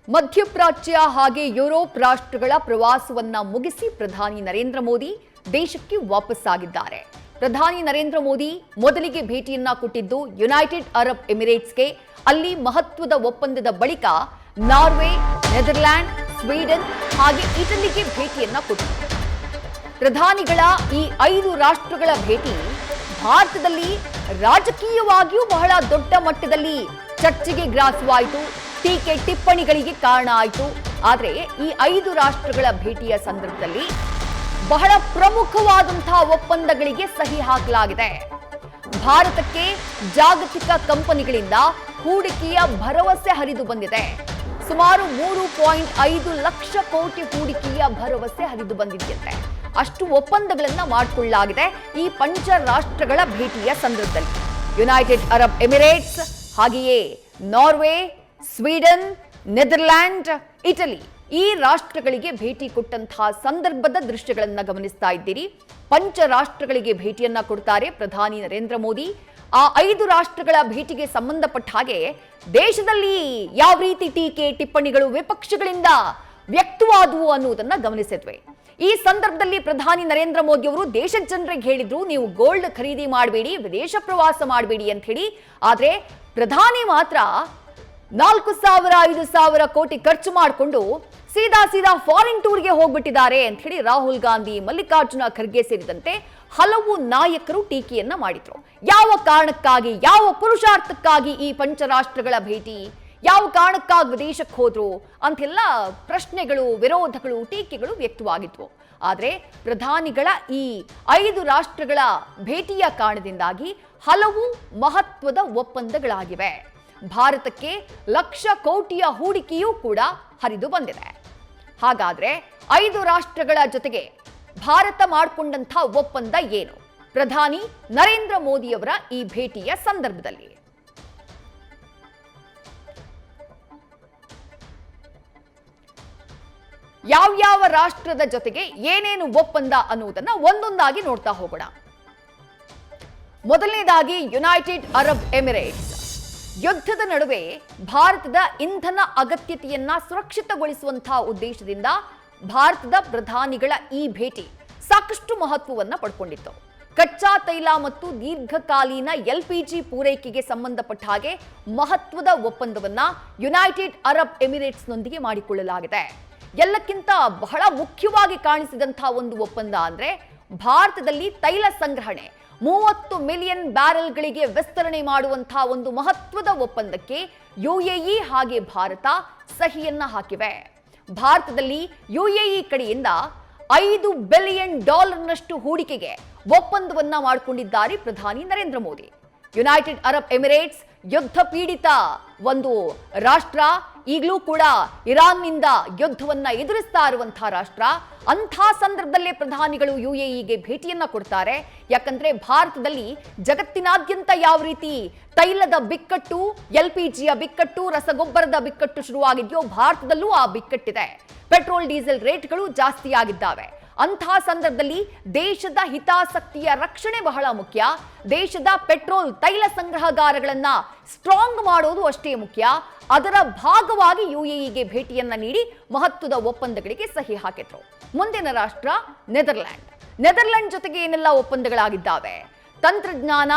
ಮಧ್ಯಪ್ರಾಚ್ಯ ಹಾಗೆ ಯುರೋಪ್ ರಾಷ್ಟ್ರಗಳ ಪ್ರವಾಸವನ್ನ ಮುಗಿಸಿ ಪ್ರಧಾನಿ ನರೇಂದ್ರ ಮೋದಿ ದೇಶಕ್ಕೆ ವಾಪಸ್ಸಾಗಿದ್ದಾರೆ. ಪ್ರಧಾನಿ ನರೇಂದ್ರ ಮೋದಿ ಮೊದಲಿಗೆ ಭೇಟಿಯನ್ನ ಕೊಟ್ಟಿದ್ದು ಯುನೈಟೆಡ್ ಅರಬ್ ಎಮಿರೇಟ್ಸ್ಗೆ. ಅಲ್ಲಿ ಮಹತ್ವದ ಒಪ್ಪಂದದ ಬಳಿಕ ನಾರ್ವೆ, ನೆದರ್ಲ್ಯಾಂಡ್, ಸ್ವೀಡನ್ ಹಾಗೆ ಇಟಲಿಗೆ ಭೇಟಿಯನ್ನ ಕೊಟ್ಟರು. ಪ್ರಧಾನಿಗಳ ಈ 5 ರಾಷ್ಟ್ರಗಳ ಭೇಟಿ ಭಾರತದಲ್ಲಿ ರಾಜಕೀಯವಾಗಿಯೂ ಬಹಳ ದೊಡ್ಡ ಮಟ್ಟದಲ್ಲಿ ಚರ್ಚೆಗೆ ಗ್ರಾಸವಾಯಿತು, ಟೀಕೆ ಟಿಪ್ಪಣಿಗಳಿಗೆ ಕಾರಣ ಆಯಿತು. ಆದರೆ ಈ 5 ರಾಷ್ಟ್ರಗಳ ಭೇಟಿಯ ಸಂದರ್ಭದಲ್ಲಿ ಬಹಳ ಪ್ರಮುಖವಾದಂತಹ ಒಪ್ಪಂದಗಳಿಗೆ ಸಹಿ ಹಾಕಲಾಗಿದೆ. ಭಾರತಕ್ಕೆ ಜಾಗತಿಕ ಕಂಪನಿಗಳಿಂದ ಹೂಡಿಕೆಯ ಭರವಸೆ ಹರಿದು ಬಂದಿದೆ. ಸುಮಾರು 3.5 ಲಕ್ಷ ಕೋಟಿ ಹೂಡಿಕೆಯ ಭರವಸೆ ಹರಿದು ಬಂದಿದೆಯಂತೆ. ಅಷ್ಟು ಒಪ್ಪಂದಗಳನ್ನ ಮಾಡಿಕೊಳ್ಳಲಾಗಿದೆ ಈ ಪಂಚ ರಾಷ್ಟ್ರಗಳ ಭೇಟಿಯ ಸಂದರ್ಭದಲ್ಲಿ. ಯುನೈಟೆಡ್ ಅರಬ್ ಎಮಿರೇಟ್ಸ್, ಹಾಗೆಯೇ ನಾರ್ವೆ, ಸ್ವೀಡನ್, ನೆದರ್ಲ್ಯಾಂಡ್, ಇಟಲಿ ಈ ರಾಷ್ಟ್ರಗಳಿಗೆ ಭೇಟಿ ಕೊಟ್ಟಂತಹ ಸಂದರ್ಭದ ದೃಶ್ಯಗಳನ್ನ ಗಮನಿಸ್ತಾ ಇದ್ದೀರಿ. ಪಂಚ ರಾಷ್ಟ್ರಗಳಿಗೆ ಭೇಟಿಯನ್ನ ಕೊಡ್ತಾರೆ ಪ್ರಧಾನಿ ನರೇಂದ್ರ ಮೋದಿ. ಆ 5 ರಾಷ್ಟ್ರಗಳ ಭೇಟಿಗೆ ಸಂಬಂಧಪಟ್ಟ ಹಾಗೆ ದೇಶದಲ್ಲಿ ಯಾವ ರೀತಿ ಟೀಕೆ ಟಿಪ್ಪಣಿಗಳು ವಿಪಕ್ಷಗಳಿಂದ ವ್ಯಕ್ತವಾದವು ಅನ್ನುವುದನ್ನ ಗಮನಿಸಿದ್ವಿ. ಈ ಸಂದರ್ಭದಲ್ಲಿ ಪ್ರಧಾನಿ ನರೇಂದ್ರ ಮೋದಿ ಅವರು ದೇಶದ ಜನರಿಗೆ ಹೇಳಿದ್ರು, ನೀವು ಗೋಲ್ಡ್ ಖರೀದಿ ಮಾಡಬೇಡಿ, ವಿದೇಶ ಪ್ರವಾಸ ಮಾಡಬೇಡಿ ಅಂತ ಹೇಳಿ. ಆದ್ರೆ ಪ್ರಧಾನಿ ಮಾತ್ರ 4,000-5,000 ಕೋಟಿ ಖರ್ಚು ಮಾಡಿಕೊಂಡು ಸೀದಾ ಫಾರಿನ್ ಟೂರ್ಗೆ ಹೋಗ್ಬಿಟ್ಟಿದ್ದಾರೆ ಅಂತ ಹೇಳಿ ರಾಹುಲ್ ಗಾಂಧಿ, ಮಲ್ಲಿಕಾರ್ಜುನ ಖರ್ಗೆ ಸೇರಿದಂತೆ ಹಲವು ನಾಯಕರು ಟೀಕೆಯನ್ನ ಮಾಡಿದ್ರು. ಯಾವ ಕಾರಣಕ್ಕಾಗಿ, ಯಾವ ಪುರುಷಾರ್ಥಕ್ಕಾಗಿ ಈ ಪಂಚರಾಷ್ಟ್ರಗಳ ಭೇಟಿ, ಯಾವ ಕಾರಣಕ್ಕಾಗಿ ವಿದೇಶಕ್ಕೆ ಹೋದ್ರು ಅಂತೆಲ್ಲ ಪ್ರಶ್ನೆಗಳು, ವಿರೋಧಗಳು, ಟೀಕೆಗಳು ವ್ಯಕ್ತವಾಗಿದ್ವು. ಆದರೆ ಪ್ರಧಾನಿಗಳ ಈ 5 ರಾಷ್ಟ್ರಗಳ ಭೇಟಿಯ ಕಾರಣದಿಂದಾಗಿ ಹಲವು ಮಹತ್ವದ ಒಪ್ಪಂದಗಳಾಗಿವೆ. ಭಾರತಕ್ಕೆ ಲಕ್ಷ ಕೋಟಿಯ ಹೂಡಿಕೆಯೂ ಕೂಡ ಹರಿದು ಬಂದಿದೆ. ಹಾಗಾದ್ರೆ 5 ರಾಷ್ಟ್ರಗಳ ಜೊತೆಗೆ ಭಾರತ ಮಾಡಿಕೊಂಡಂಥ ಒಪ್ಪಂದ ಏನು? ಪ್ರಧಾನಿ ನರೇಂದ್ರ ಮೋದಿಯವರ ಈ ಭೇಟಿಯ ಸಂದರ್ಭದಲ್ಲಿ ಯಾವ್ಯಾವ ರಾಷ್ಟ್ರದ ಜೊತೆಗೆ ಏನೇನು ಒಪ್ಪಂದ ಅನ್ನುವುದನ್ನ ಒಂದೊಂದಾಗಿ ನೋಡ್ತಾ ಹೋಗೋಣ. ಮೊದಲನೇದಾಗಿ ಯುನೈಟೆಡ್ ಅರಬ್ ಎಮಿರೇಟ್ಸ್. ಯುದ್ಧದ ನಡುವೆ ಭಾರತದ ಇಂಧನ ಅಗತ್ಯತೆಯನ್ನ ಸುರಕ್ಷಿತಗೊಳಿಸುವಂತಹ ಉದ್ದೇಶದಿಂದ ಭಾರತದ ಪ್ರಧಾನಿಗಳ ಈ ಭೇಟಿ ಸಾಕಷ್ಟು ಮಹತ್ವವನ್ನ ಪಡ್ಕೊಂಡಿತ್ತು. ಕಚ್ಚಾ ತೈಲ ಮತ್ತು ದೀರ್ಘಕಾಲೀನ LPG ಪೂರೈಕೆಗೆ ಸಂಬಂಧಪಟ್ಟ ಹಾಗೆ ಮಹತ್ವದ ಒಪ್ಪಂದವನ್ನ ಯುನೈಟೆಡ್ ಅರಬ್ ಎಮಿರೇಟ್ಸ್ನೊಂದಿಗೆ ಮಾಡಿಕೊಳ್ಳಲಾಗಿದೆ. ಎಲ್ಲಕ್ಕಿಂತ ಬಹಳ ಮುಖ್ಯವಾಗಿ ಕಾಣಿಸಿದಂತಹ ಒಂದು ಒಪ್ಪಂದ ಅಂದ್ರೆ ಭಾರತದಲ್ಲಿ ತೈಲ ಸಂಗ್ರಹಣೆ 30 ಮಿಲಿಯನ್ ಬ್ಯಾರೆಲ್ಗಳಿಗೆ ವಿಸ್ತರಣೆ ಮಾಡುವಂತಹ ಒಂದು ಮಹತ್ವದ ಒಪ್ಪಂದಕ್ಕೆ UAE ಹಾಗೆ ಭಾರತ ಸಹಿಯನ್ನ ಹಾಕಿವೆ. ಭಾರತದಲ್ಲಿ UAE ಕಡೆಯಿಂದ $5 ಬಿಲಿಯನ್ ಹೂಡಿಕೆಗೆ ಒಪ್ಪಂದವನ್ನ ಮಾಡಿಕೊಂಡಿದ್ದಾರೆ ಪ್ರಧಾನಿ Narendra Modi. United Arab Emirates ಯುದ್ಧ ಪೀಡಿತ ಒಂದು ರಾಷ್ಟ್ರ, ಈಗಲೂ ಕೂಡ ಇರಾನ್ನಿಂದ ಯುದ್ಧವನ್ನ ಎದುರಿಸ್ತಾ ಇರುವಂತಹ ರಾಷ್ಟ್ರ. ಅಂಥ ಸಂದರ್ಭದಲ್ಲೇ ಪ್ರಧಾನಿಗಳು UAEಗೆ ಭೇಟಿಯನ್ನ ಕೊಡ್ತಾರೆ. ಯಾಕಂದ್ರೆ ಭಾರತದಲ್ಲಿ ಜಗತ್ತಿನಾದ್ಯಂತ ಯಾವ ರೀತಿ ತೈಲದ ಬಿಕ್ಕಟ್ಟು, LPGಯ ಬಿಕ್ಕಟ್ಟು, ರಸಗೊಬ್ಬರದ ಬಿಕ್ಕಟ್ಟು ಶುರುವಾಗಿದೆಯೋ ಭಾರತದಲ್ಲೂ ಆ ಬಿಕ್ಕಟ್ಟಿದೆ. ಪೆಟ್ರೋಲ್ ಡೀಸೆಲ್ ರೇಟ್ಗಳು ಜಾಸ್ತಿ ಆಗಿದ್ದಾವೆ. ಅಂತಹ ಸಂದರ್ಭದಲ್ಲಿ ದೇಶದ ಹಿತಾಸಕ್ತಿಯ ರಕ್ಷಣೆ ಬಹಳ ಮುಖ್ಯ. ದೇಶದ ಪೆಟ್ರೋಲ್ ತೈಲ ಸಂಗ್ರಹಗಾರಗಳನ್ನ ಸ್ಟ್ರಾಂಗ್ ಮಾಡೋದು ಅಷ್ಟೇ ಮುಖ್ಯ. ಅದರ ಭಾಗವಾಗಿ UAEಗೆ ಭೇಟಿಯನ್ನ ನೀಡಿ ಮಹತ್ವದ ಒಪ್ಪಂದಗಳಿಗೆ ಸಹಿ ಹಾಕಿದ್ರು. ಮುಂದಿನ ರಾಷ್ಟ್ರ ನೆದರ್ಲ್ಯಾಂಡ್. ನೆದರ್ಲ್ಯಾಂಡ್ ಜೊತೆಗೆ ಏನೆಲ್ಲ ಒಪ್ಪಂದಗಳಾಗಿದ್ದಾವೆ? ತಂತ್ರಜ್ಞಾನ,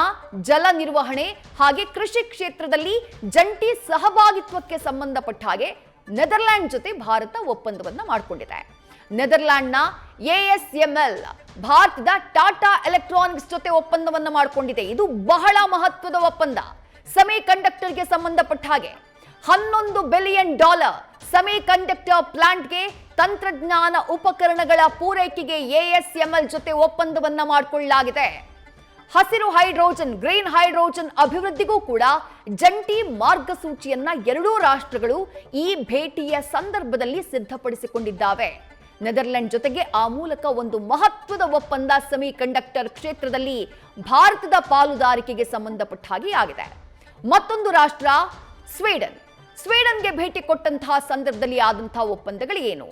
ಜಲ ನಿರ್ವಹಣೆ ಹಾಗೆ ಕೃಷಿ ಕ್ಷೇತ್ರದಲ್ಲಿ ಜಂಟಿ ಸಹಭಾಗಿತ್ವಕ್ಕೆ ಸಂಬಂಧಪಟ್ಟ ಹಾಗೆ ನೆದರ್ಲ್ಯಾಂಡ್ ಜೊತೆ ಭಾರತ ಒಪ್ಪಂದವನ್ನ ಮಾಡಿಕೊಂಡಿದೆ. ನೆದರ್ಲ್ಯಾಂಡ್ನ ASML ಭಾರತದ ಟಾಟಾ ಎಲೆಕ್ಟ್ರಾನಿಕ್ಸ್ ಜೊತೆ ಒಪ್ಪಂದವನ್ನ ಮಾಡಿಕೊಂಡಿದೆ. ಇದು ಬಹಳ ಮಹತ್ವದ ಒಪ್ಪಂದ. ಸೆಮಿ ಕಂಡಕ್ಟರ್ಗೆ ಸಂಬಂಧಪಟ್ಟ ಹಾಗೆ $11 ಬಿಲಿಯನ್ ಸೆಮಿ ಕಂಡಕ್ಟರ್ ಪ್ಲಾಂಟ್ಗೆ ತಂತ್ರಜ್ಞಾನ ಉಪಕರಣಗಳ ಪೂರೈಕೆಗೆ ASML ಜೊತೆ ಒಪ್ಪಂದವನ್ನ ಮಾಡಿಕೊಳ್ಳಲಾಗಿದೆ. ಹಸಿರು ಹೈಡ್ರೋಜನ್, ಗ್ರೀನ್ ಹೈಡ್ರೋಜನ್ ಅಭಿವೃದ್ಧಿಗೂ ಕೂಡ ಜಂಟಿ ಮಾರ್ಗಸೂಚಿಯನ್ನ 2 ರಾಷ್ಟ್ರಗಳು ಈ ಭೇಟಿಯ ಸಂದರ್ಭದಲ್ಲಿ ಸಿದ್ಧಪಡಿಸಿಕೊಂಡಿದ್ದಾವೆ. ನೆದರ್ಲ್ಯಾಂಡ್ ಜೊತೆಗೆ ಆ ಮೂಲಕ ಒಂದು ಮಹತ್ವದ ಒಪ್ಪಂದ ಸೆಮಿ ಕಂಡಕ್ಟರ್ ಕ್ಷೇತ್ರದಲ್ಲಿ ಭಾರತದ ಪಾಲುದಾರಿಕೆಗೆ ಸಂಬಂಧಪಟ್ಟ ಹಾಗೆ ಆಗಿದೆ. ಮತ್ತೊಂದು ರಾಷ್ಟ್ರ ಸ್ವೀಡನ್. ಸ್ವೀಡನ್ಗೆ ಭೇಟಿ ಕೊಟ್ಟಂತಹ ಸಂದರ್ಭದಲ್ಲಿ ಆದಂತಹ ಒಪ್ಪಂದಗಳು ಏನು?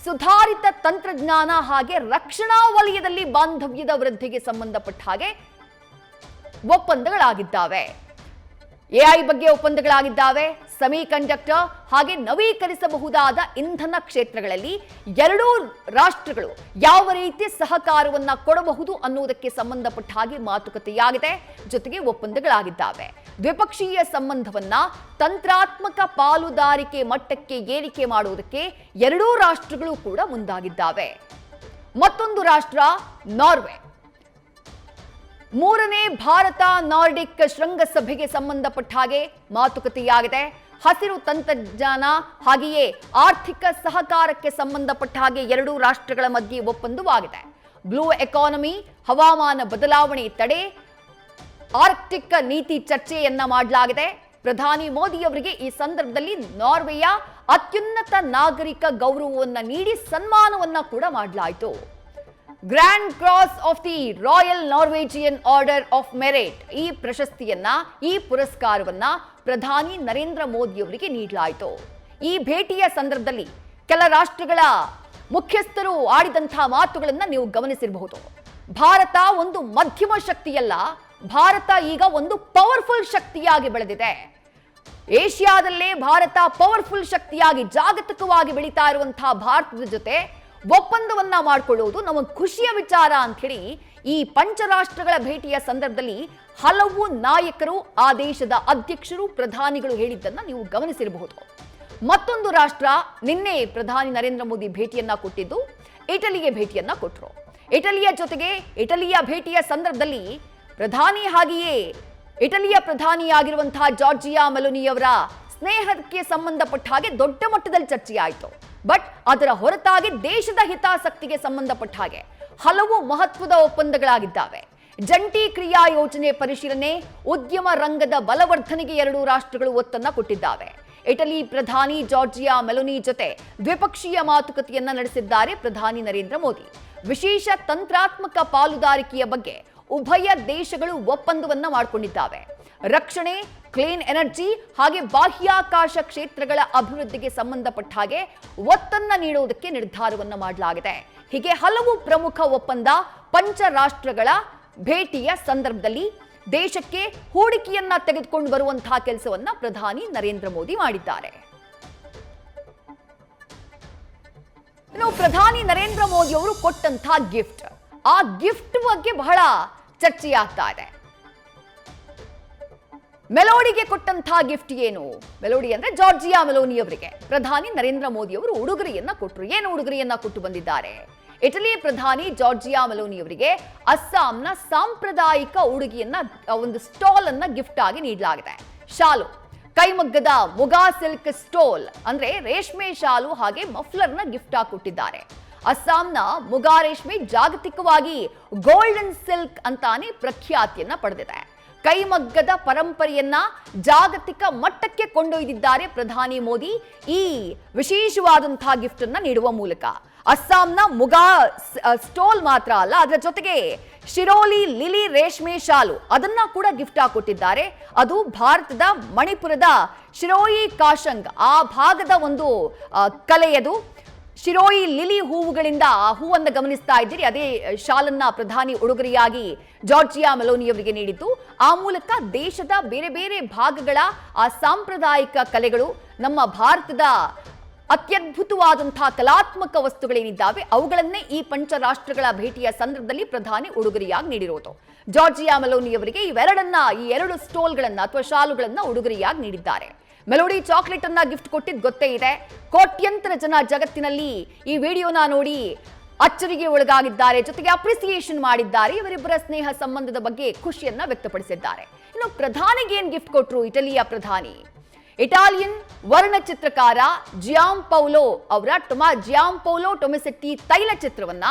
ಸುಧಾರಿತ ತಂತ್ರಜ್ಞಾನ ಹಾಗೆ ರಕ್ಷಣಾ ವಲಯದಲ್ಲಿ ಬಾಂಧವ್ಯದ ವೃದ್ಧಿಗೆ ಸಂಬಂಧಪಟ್ಟ ಹಾಗೆ ಒಪ್ಪಂದಗಳಾಗಿದ್ದಾವೆ. ಎಐ ಬಗ್ಗೆ ಒಪ್ಪಂದಗಳಾಗಿದ್ದಾವೆ. ಸೆಮಿ ಕಂಡಕ್ಟರ್ ಹಾಗೆ ನವೀಕರಿಸಬಹುದಾದ ಇಂಧನ ಕ್ಷೇತ್ರಗಳಲ್ಲಿ ಎರಡೂ ರಾಷ್ಟ್ರಗಳು ಯಾವ ರೀತಿ ಸಹಕಾರವನ್ನ ಕೊಡಬಹುದು ಅನ್ನೋದಕ್ಕೆ ಸಂಬಂಧಪಟ್ಟ ಹಾಗೆ ಮಾತುಕತೆಯಾಗಿದೆ. ಜೊತೆಗೆ ಒಪ್ಪಂದಗಳಾಗಿದ್ದಾವೆ. ದ್ವಿಪಕ್ಷೀಯ ಸಂಬಂಧವನ್ನ ತಂತ್ರಾತ್ಮಕ ಪಾಲುದಾರಿಕೆ ಮಟ್ಟಕ್ಕೆ ಏರಿಕೆ ಮಾಡುವುದಕ್ಕೆ ಎರಡೂ ರಾಷ್ಟ್ರಗಳು ಕೂಡ ಮುಂದಾಗಿದ್ದಾವೆ. ಮತ್ತೊಂದು ರಾಷ್ಟ್ರ ನಾರ್ವೆ. ಮೂರನೇ ಭಾರತ ನಾರ್ಡಿಕ್ ಶೃಂಗಸಭೆಗೆ ಸಂಬಂಧಪಟ್ಟ ಹಾಗೆ ಮಾತುಕತೆಯಾಗಿದೆ. ಹಸಿರು ತಂತ್ರಜ್ಞಾನ ಹಾಗೆಯೇ ಆರ್ಥಿಕ ಸಹಕಾರಕ್ಕೆ ಸಂಬಂಧಪಟ್ಟ ಹಾಗೆ ಎರಡೂ ರಾಷ್ಟ್ರಗಳ ಮಧ್ಯೆ ಒಪ್ಪಂದವಾಗಿದೆ. ಬ್ಲೂ ಎಕಾನಮಿ, ಹವಾಮಾನ ಬದಲಾವಣೆ ತಡೆ, ಆರ್ಕ್ಟಿಕ್ ನೀತಿ ಚರ್ಚೆಯನ್ನ ಮಾಡಲಾಗಿದೆ. ಪ್ರಧಾನಿ ಮೋದಿ ಅವರಿಗೆ ಈ ಸಂದರ್ಭದಲ್ಲಿ ನಾರ್ವೆಯ ಅತ್ಯುನ್ನತ ನಾಗರಿಕ ಗೌರವವನ್ನು ನೀಡಿ ಸನ್ಮಾನವನ್ನ ಕೂಡ ಮಾಡಲಾಯಿತು. Grand cross of the royal Norwegian order of merit ಈ ಪ್ರಶಸ್ತಿಯನ್ನ, ಈ ಪುರಸ್ಕಾರವನ್ನ ಪ್ರಧಾನಿ ನರೇಂದ್ರ ಮೋದಿ ಅವರಿಗೆ ನೀಡಲಾಯಿತು. ಈ ಭೇಟಿಯ ಸಂದರ್ಭದಲ್ಲಿ ಕೆಲ ರಾಷ್ಟ್ರಗಳ ಮುಖ್ಯಸ್ಥರು ಆಡಿದಂತಹ ಮಾತುಗಳನ್ನ ನೀವು ಗಮನಿಸಿರಬಹುದು. ಭಾರತ ಒಂದು ಮಧ್ಯಮ ಶಕ್ತಿಯಲ್ಲ, ಭಾರತ ಈಗ ಒಂದು ಪವರ್ಫುಲ್ ಶಕ್ತಿಯಾಗಿ ಬೆಳೆದಿದೆ. ಏಷ್ಯಾದಲ್ಲೇ ಭಾರತ ಪವರ್ಫುಲ್ ಶಕ್ತಿಯಾಗಿ ಜಾಗತಿಕವಾಗಿ ಬೆಳೀತಾ ಇರುವಂತಹ ಭಾರತದ ಜೊತೆ ಒಪ್ಪಂದವನ್ನ ಮಾಡಿಕೊಳ್ಳುವುದು ನಮಗೆ ಖುಷಿಯ ವಿಚಾರ ಅಂತ ಹೇಳಿ ಈ ಪಂಚರಾಷ್ಟ್ರಗಳ ಭೇಟಿಯ ಸಂದರ್ಭದಲ್ಲಿ ಹಲವು ನಾಯಕರು, ಆ ದೇಶದ ಅಧ್ಯಕ್ಷರು, ಪ್ರಧಾನಿಗಳು ಹೇಳಿದ್ದನ್ನ ನೀವು ಗಮನಿಸಿರಬಹುದು. ಮತ್ತೊಂದು ರಾಷ್ಟ್ರ ನಿನ್ನೆ ಪ್ರಧಾನಿ ನರೇಂದ್ರ ಮೋದಿ ಭೇಟಿಯನ್ನ ಕೊಟ್ಟಿದ್ದು ಇಟಲಿಗೆ ಭೇಟಿಯನ್ನ ಕೊಟ್ಟರು. ಇಟಲಿಯ ಜೊತೆಗೆ ಇಟಲಿಯ ಭೇಟಿಯ ಸಂದರ್ಭದಲ್ಲಿ ಪ್ರಧಾನಿ ಹಾಗೆಯೇ ಇಟಲಿಯ ಪ್ರಧಾನಿಯಾಗಿರುವಂತಹ ಜಾರ್ಜಿಯಾ ಮೆಲೋನಿ ಅವರ ಸ್ನೇಹಕ್ಕೆ ಸಂಬಂಧಪಟ್ಟ ಹಾಗೆ ದೊಡ್ಡ ಮಟ್ಟದಲ್ಲಿ ಚರ್ಚೆಯಾಯಿತು. ಬಟ್ ಅದರ ಹೊರತಾಗಿ ದೇಶದ ಹಿತಾಸಕ್ತಿಗೆ ಸಂಬಂಧಪಟ್ಟ ಹಾಗೆ ಹಲವು ಮಹತ್ವದ ಒಪ್ಪಂದಗಳಾಗಿದ್ದಾವೆ. ಜಂಟಿ ಕ್ರಿಯಾ ಯೋಜನೆ ಪರಿಶೀಲನೆ, ಉದ್ಯಮ ರಂಗದ ಬಲವರ್ಧನೆಗೆ ಎರಡೂ ರಾಷ್ಟ್ರಗಳು ಒತ್ತನ್ನ ಕೊಟ್ಟಿದ್ದಾವೆ. ಇಟಲಿ ಪ್ರಧಾನಿ ಜಾರ್ಜಿಯಾ ಮೆಲೋನಿ ಜೊತೆ ದ್ವಿಪಕ್ಷೀಯ ಮಾತುಕತೆಯನ್ನ ನಡೆಸಿದ್ದಾರೆ ಪ್ರಧಾನಿ ನರೇಂದ್ರ ಮೋದಿ. ವಿಶೇಷ ತಂತ್ರಾತ್ಮಕ ಪಾಲುದಾರಿಕೆಯ ಬಗ್ಗೆ ಉಭಯ ದೇಶಗಳು ಒಪ್ಪಂದವನ್ನ ಮಾಡಿಕೊಂಡಿದ್ದಾವೆ. ರಕ್ಷಣೆ, ಕ್ಲೀನ್ ಎನರ್ಜಿ ಹಾಗೆ ಬಾಹ್ಯಾಕಾಶ ಕ್ಷೇತ್ರಗಳ ಅಭಿವೃದ್ಧಿಗೆ ಸಂಬಂಧಪಟ್ಟ ಹಾಗೆ ಒತ್ತನ್ನ ನೀಡುವುದಕ್ಕೆ ನಿರ್ಧಾರವನ್ನ ಮಾಡಲಾಗಿದೆ. ಹೀಗೆ ಹಲವು ಪ್ರಮುಖ ಒಪ್ಪಂದ ಪಂಚರಾಷ್ಟ್ರಗಳ ಭೇಟಿಯ ಸಂದರ್ಭದಲ್ಲಿ ದೇಶಕ್ಕೆ ಹೂಡಿಕೆಯನ್ನ ತೆಗೆದುಕೊಂಡು ಬರುವಂತಹ ಕೆಲಸವನ್ನ ಪ್ರಧಾನಿ ನರೇಂದ್ರ ಮೋದಿ ಮಾಡಿದ್ದಾರೆ. ಇನ್ನು ಪ್ರಧಾನಿ ನರೇಂದ್ರ ಮೋದಿ ಅವರು ಕೊಟ್ಟಂತಹ ಗಿಫ್ಟ್, ಆ ಗಿಫ್ಟ್ ಬಗ್ಗೆ ಬಹಳ ಚರ್ಚೆಯಾಗ್ತಾ ಇದೆ. ಮೆಲೋಡಿಗೆ ಕೊಟ್ಟಂತಹ ಗಿಫ್ಟ್ ಏನು? ಮೆಲೋಡಿ ಅಂದ್ರೆ ಜಾರ್ಜಿಯಾ ಮೆಲೋನಿ ಅವರಿಗೆ ಪ್ರಧಾನಿ ನರೇಂದ್ರ ಮೋದಿ ಅವರು ಉಡುಗೊರೆಯನ್ನ ಕೊಟ್ಟರು. ಏನು ಉಡುಗೊರೆಯನ್ನ ಕೊಟ್ಟು ಬಂದಿದ್ದಾರೆ? ಇಟಲಿ ಪ್ರಧಾನಿ ಜಾರ್ಜಿಯಾ ಮೆಲೋನಿ ಅವರಿಗೆ ಅಸ್ಸಾಂನ ಸಾಂಪ್ರದಾಯಿಕ ಉಡುಗೆಯನ್ನ, ಒಂದು ಸ್ಟಾಲ್ ಅನ್ನ ಗಿಫ್ಟ್ ಆಗಿ ನೀಡಲಾಗಿದೆ. ಶಾಲು, ಕೈಮಗ್ಗದ ಮುಗಾ ಸಿಲ್ಕ್ ಸ್ಟೋಲ್ ಅಂದ್ರೆ ರೇಷ್ಮೆ ಶಾಲು ಹಾಗೆ ಮಫ್ಲರ್ನ ಗಿಫ್ಟ್ ಆಗಿ ಕೊಟ್ಟಿದ್ದಾರೆ. ಅಸ್ಸಾಂನ ಮುಗಾ ರೇಷ್ಮೆ ಜಾಗತಿಕವಾಗಿ ಗೋಲ್ಡನ್ ಸಿಲ್ಕ್ ಅಂತಾನೆ ಪ್ರಖ್ಯಾತಿಯನ್ನ ಪಡೆದಿದೆ. ಕೈಮಗ್ಗದ ಪರಂಪರೆಯನ್ನ ಜಾಗತಿಕ ಮಟ್ಟಕ್ಕೆ ಕೊಂಡೊಯ್ದಿದ್ದಾರೆ ಪ್ರಧಾನಿ ಮೋದಿ ಈ ವಿಶೇಷವಾದಂತಹ ಗಿಫ್ಟ್ ಅನ್ನ ನೀಡುವ ಮೂಲಕ. ಅಸ್ಸಾಂನ ಮುಗಾ ಸ್ಟೋಲ್ ಮಾತ್ರ ಅಲ್ಲ, ಅದರ ಜೊತೆಗೆ ಶಿರೋಲಿ ಲಿಲಿ ರೇಷ್ಮೆ ಶಾಲು ಅದನ್ನ ಕೂಡ ಗಿಫ್ಟ್ ಆಗಿ ಕೊಟ್ಟಿದ್ದಾರೆ. ಅದು ಭಾರತದ ಮಣಿಪುರದ ಶಿರೋಯಿ ಕಾಶಂಗ್ ಆ ಭಾಗದ ಒಂದು ಕಲೆಯದು. ಶಿರೋಯಿ ಲಿಲಿ ಹೂವುಗಳಿಂದ ಆ ಹೂವನ್ನು ಗಮನಿಸ್ತಾ ಇದ್ದೀರಿ. ಅದೇ ಶಾಲನ್ನ ಪ್ರಧಾನಿ ಉಡುಗೊರೆಯಾಗಿ ಜಾರ್ಜಿಯಾ ಮೆಲೋನಿ ಅವರಿಗೆ ನೀಡಿದ್ದು. ಆ ಮೂಲಕ ದೇಶದ ಬೇರೆ ಬೇರೆ ಭಾಗಗಳ ಆ ಸಾಂಪ್ರದಾಯಿಕ ಕಲೆಗಳು, ನಮ್ಮ ಭಾರತದ ಅತ್ಯದ್ಭುತವಾದಂತಹ ಕಲಾತ್ಮಕ ವಸ್ತುಗಳೇನಿದ್ದಾವೆ ಅವುಗಳನ್ನೇ ಈ ಪಂಚರಾಷ್ಟ್ರಗಳ ಭೇಟಿಯ ಸಂದರ್ಭದಲ್ಲಿ ಪ್ರಧಾನಿ ಉಡುಗೊರೆಯಾಗಿ ನೀಡಿರೋದು. ಜಾರ್ಜಿಯಾ ಮೆಲೋನಿ ಅವರಿಗೆ ಈ ಎರಡು ಸ್ಟೋಲ್ಗಳನ್ನ ಅಥವಾ ಶಾಲುಗಳನ್ನ ಉಡುಗೊರೆಯಾಗಿ ನೀಡಿದ್ದಾರೆ. ಮೆಲೋಡಿ ಚಾಕ್ಲೇಟ್ ಅನ್ನ ಗಿಫ್ಟ್ ಕೊಟ್ಟಿದ್ದು ಗೊತ್ತೇ ಇದೆ. ಕೋಟ್ಯಂತರ ಜನ ಜಗತ್ತಿನಲ್ಲಿ ಈ ವಿಡಿಯೋನ ನೋಡಿ ಅಚ್ಚರಿಗೆ ಒಳಗಾಗಿದ್ದಾರೆ, ಜೊತೆಗೆ ಅಪ್ರಿಸಿಯೇಷನ್ ಮಾಡಿದ್ದಾರೆ. ಇವರಿಬ್ಬರ ಸ್ನೇಹ ಸಂಬಂಧದ ಬಗ್ಗೆ ಖುಷಿಯನ್ನ ವ್ಯಕ್ತಪಡಿಸಿದ್ದಾರೆ. ಇನ್ನು ಪ್ರಧಾನಿಗೆ ಏನ್ ಗಿಫ್ಟ್ ಕೊಟ್ಟರು ಇಟಲಿಯ ಪ್ರಧಾನಿ? ಇಟಾಲಿಯನ್ ವರ್ಣಚಿತ್ರಕಾರ ಜಿಯಾಂಪೌಲೋ ಅವರ ಜಿಯಾಂಪೌಲೋ ಟೊಮೆಸೆಟ್ಟಿ ತೈಲ ಚಿತ್ರವನ್ನ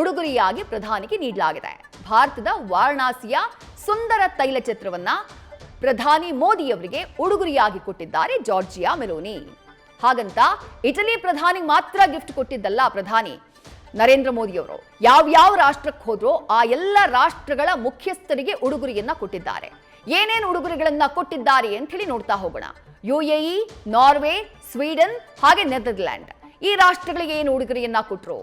ಉಡುಗೊರೆಯಾಗಿ ಪ್ರಧಾನಿಗೆ ನೀಡಲಾಗಿದೆ. ಭಾರತದ ವಾರಣಾಸಿಯ ಸುಂದರ ತೈಲ ಚಿತ್ರವನ್ನ ಪ್ರಧಾನಿ ಮೋದಿ ಅವರಿಗೆ ಉಡುಗೊರೆಯಾಗಿ ಕೊಟ್ಟಿದ್ದಾರೆ ಜಾರ್ಜಿಯಾ ಮೆಲೋನಿ. ಹಾಗಂತ ಇಟಲಿ ಪ್ರಧಾನಿ ಮಾತ್ರ ಗಿಫ್ಟ್ ಕೊಟ್ಟಿದ್ದಲ್ಲ ಪ್ರಧಾನಿ ನರೇಂದ್ರ ಮೋದಿ ಅವರು. ಯಾವ್ಯಾವ ರಾಷ್ಟ್ರಕ್ಕೆ ಹೋದ್ರೋ ಆ ಎಲ್ಲ ರಾಷ್ಟ್ರಗಳ ಮುಖ್ಯಸ್ಥರಿಗೆ ಉಡುಗೊರೆಯನ್ನ ಕೊಟ್ಟಿದ್ದಾರೆ. ಏನೇನು ಉಡುಗೊರೆಗಳನ್ನ ಕೊಟ್ಟಿದ್ದಾರೆ ಅಂತ ಹೇಳಿ ನೋಡ್ತಾ ಹೋಗೋಣ. UAE, ನಾರ್ವೆ, ಸ್ವೀಡನ್ ಹಾಗೆ ನೆದರ್ಲ್ಯಾಂಡ್ ಈ ರಾಷ್ಟ್ರಗಳಿಗೆ ಏನು ಉಡುಗೊರೆಯನ್ನ ಕೊಟ್ಟರು?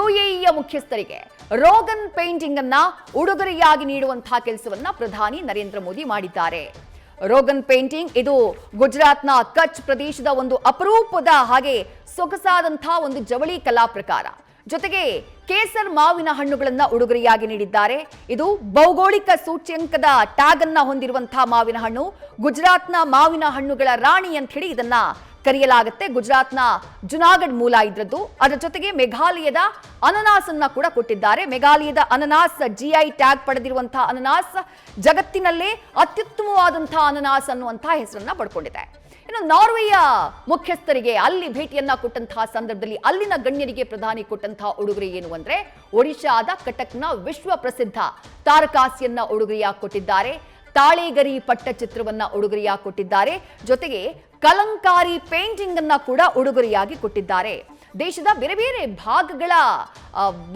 UAEಯ ಮುಖ್ಯಸ್ಥರಿಗೆ ರೋಗನ್ ಪೇಂಟಿಂಗ್ ಅನ್ನ ಉಡುಗೊರೆಯಾಗಿ ನೀಡುವಂತಹ ಕೆಲಸವನ್ನ ಪ್ರಧಾನಿ ನರೇಂದ್ರ ಮೋದಿ ಮಾಡಿದ್ದಾರೆ. ರೋಗನ್ ಪೇಂಟಿಂಗ್ ಇದು ಗುಜರಾತ್ನ ಕಚ್ ಪ್ರದೇಶದ ಒಂದು ಅಪರೂಪದ ಹಾಗೆ ಸೊಗಸಾದಂತಹ ಒಂದು ಜವಳಿ ಕಲಾ ಪ್ರಕಾರ. ಜೊತೆಗೆ ಕೇಸರ್ ಮಾವಿನ ಹಣ್ಣುಗಳನ್ನ ಉಡುಗೊರೆಯಾಗಿ ನೀಡಿದ್ದಾರೆ. ಇದು ಭೌಗೋಳಿಕ ಸೂಚ್ಯಂಕದ ಟ್ಯಾಗ್ ಅನ್ನ ಹೊಂದಿರುವಂತಹ ಮಾವಿನ ಹಣ್ಣು. ಗುಜರಾತ್ನ ಮಾವಿನ ಹಣ್ಣುಗಳ ರಾಣಿ ಅಂತ ಹೇಳಿ ಇದನ್ನ ಕರೆಯಲಾಗುತ್ತೆ. ಗುಜರಾತ್ನ ಜುನಾಗಢ್ ಮೂಲ ಇದ್ರದ್ದು. ಅದರ ಜೊತೆಗೆ ಮೇಘಾಲಯದ ಅನನಾಸ್ ಅನ್ನ ಕೂಡ ಕೊಟ್ಟಿದ್ದಾರೆ. ಮೇಘಾಲಯದ ಅನನಾಸ್ GI ಟ್ಯಾಗ್ ಪಡೆದಿರುವಂತಹ ಅನನಾಸ್ ಜಗತ್ತಿನಲ್ಲೇ ಅತ್ಯುತ್ತಮವಾದಂತಹ ಅನನಾಸ್ ಅನ್ನುವಂತಹ ಹೆಸರನ್ನ ಪಡ್ಕೊಂಡಿದೆ. ಇನ್ನು ನಾರ್ವೆಯ ಮುಖ್ಯಸ್ಥರಿಗೆ ಅಲ್ಲಿ ಭೇಟಿಯನ್ನ ಕೊಟ್ಟಂತಹ ಸಂದರ್ಭದಲ್ಲಿ ಅಲ್ಲಿನ ಗಣ್ಯರಿಗೆ ಪ್ರಧಾನಿ ಕೊಟ್ಟಂತಹ ಉಡುಗೊರೆ ಏನು ಅಂದ್ರೆ ಒಡಿಶಾದ ಕಟಕ್ನ ವಿಶ್ವ ಪ್ರಸಿದ್ಧ ತಾರಕಾಸಿಯನ್ನ ಉಡುಗೊರೆಯಾಗಿ ಕೊಟ್ಟಿದ್ದಾರೆ. ತಾಳೆಗರಿ ಪಟ್ಟಚಿತ್ರವನ್ನ ಉಡುಗೊರೆಯಾಗಿ ಕೊಟ್ಟಿದ್ದಾರೆ. ಜೊತೆಗೆ ಕಲಂಕಾರಿ ಪೇಂಟಿಂಗ್ ಅನ್ನ ಕೂಡ ಉಡುಗೊರೆಯಾಗಿ ಕೊಟ್ಟಿದ್ದಾರೆ. ದೇಶದ ಬೇರೆ ಬೇರೆ ಭಾಗಗಳ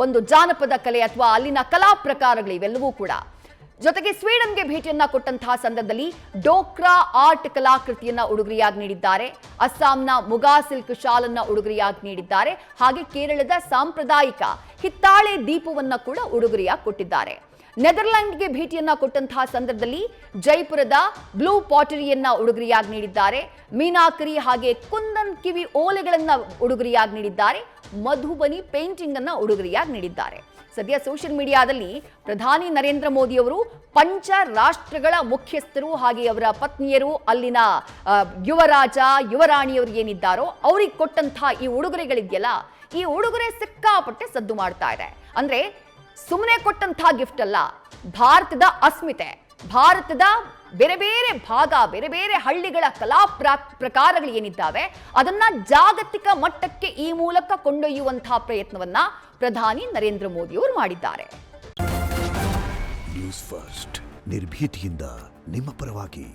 ಒಂದು ಜಾನಪದ ಕಲೆ ಅಥವಾ ಅಲ್ಲಿನ ಕಲಾ ಪ್ರಕಾರಗಳು ಇವೆಲ್ಲವೂ ಕೂಡ. ಜೊತೆಗೆ ಸ್ವೀಡನ್ಗೆ ಭೇಟಿಯನ್ನ ಕೊಟ್ಟಂತಹ ಸಂದರ್ಭದಲ್ಲಿ ಡೋಕ್ರಾ ಆರ್ಟ್ ಕಲಾಕೃತಿಯನ್ನ ಉಡುಗೊರೆಯಾಗಿ ನೀಡಿದ್ದಾರೆ. ಅಸ್ಸಾಂನ ಮುಗಾ ಸಿಲ್ಕ್ ಶಾಲನ್ನ ಉಡುಗೊರೆಯಾಗಿ ನೀಡಿದ್ದಾರೆ. ಹಾಗೆ ಕೇರಳದ ಸಾಂಪ್ರದಾಯಿಕ ಹಿತ್ತಾಳೆ ದೀಪವನ್ನ ಕೂಡ ಉಡುಗೊರೆಯಾಗಿ ಕೊಟ್ಟಿದ್ದಾರೆ. ನೆದರ್ಲ್ಯಾಂಡ್ಗೆ ಭೇಟಿಯನ್ನ ಕೊಟ್ಟಂತಹ ಸಂದರ್ಭದಲ್ಲಿ ಜೈಪುರದ ಬ್ಲೂ ಪಾಟರಿಯನ್ನ ಉಡುಗೊರೆಯಾಗಿ ನೀಡಿದ್ದಾರೆ. ಮೀನಾಕರಿ ಹಾಗೆ ಕುಂದನ್ ಕಿವಿ ಓಲೆಗಳನ್ನ ಉಡುಗೊರೆಯಾಗಿ ನೀಡಿದ್ದಾರೆ. ಮಧುಬನಿ ಪೇಂಟಿಂಗ್ ಅನ್ನ ಉಡುಗೊರೆಯಾಗಿ ನೀಡಿದ್ದಾರೆ. ಸದ್ಯ ಸೋಷಿಯಲ್ ಮೀಡಿಯಾದಲ್ಲಿ ಪ್ರಧಾನಿ ನರೇಂದ್ರ ಮೋದಿ ಅವರು ಪಂಚ ರಾಷ್ಟ್ರಗಳ ಮುಖ್ಯಸ್ಥರು ಹಾಗೆ ಅವರ ಪತ್ನಿಯರು ಅಲ್ಲಿನ ಯುವರಾಜ ಯುವರಾಣಿಯವರು ಏನಿದ್ದಾರೋ ಅವರಿಗೆ ಕೊಟ್ಟಂತಹ ಈ ಉಡುಗೊರೆಗಳಿದೆಯಲ್ಲ, ಈ ಉಡುಗೊರೆ ಸಿಕ್ಕಾಪಟ್ಟೆ ಸದ್ದು ಮಾಡ್ತಾ ಇದೆ. ಅಂದ್ರೆ ಸುಮ್ಮನೆ ಕೊಟ್ಟಂತಹ ಗಿಫ್ಟ್ ಅಲ್ಲ, ಭಾರತದ ಅಸ್ಮಿತೆ, ಭಾರತದ ಬೇರೆ ಬೇರೆ ಭಾಗ ಬೇರೆ ಬೇರೆ ಹಳ್ಳಿಗಳ ಕಲಾ ಪ್ರಕಾರಗಳು ಏನಿದ್ದಾವೆ ಅದನ್ನ ಜಾಗತಿಕ ಮಟ್ಟಕ್ಕೆ ಈ ಮೂಲಕ ಕೊಂಡೊಯ್ಯುವಂತಹ ಪ್ರಯತ್ನವನ್ನ ಪ್ರಧಾನಿ ನರೇಂದ್ರ ಮೋದಿ ಅವರು ಮಾಡಿದ್ದಾರೆ. ನ್ಯೂಸ್ ಫಸ್ಟ್ ನಿರ್ಭೀತಿಯಿಂದ ನಿಮ್ಮ ಪರವಾಗಿ.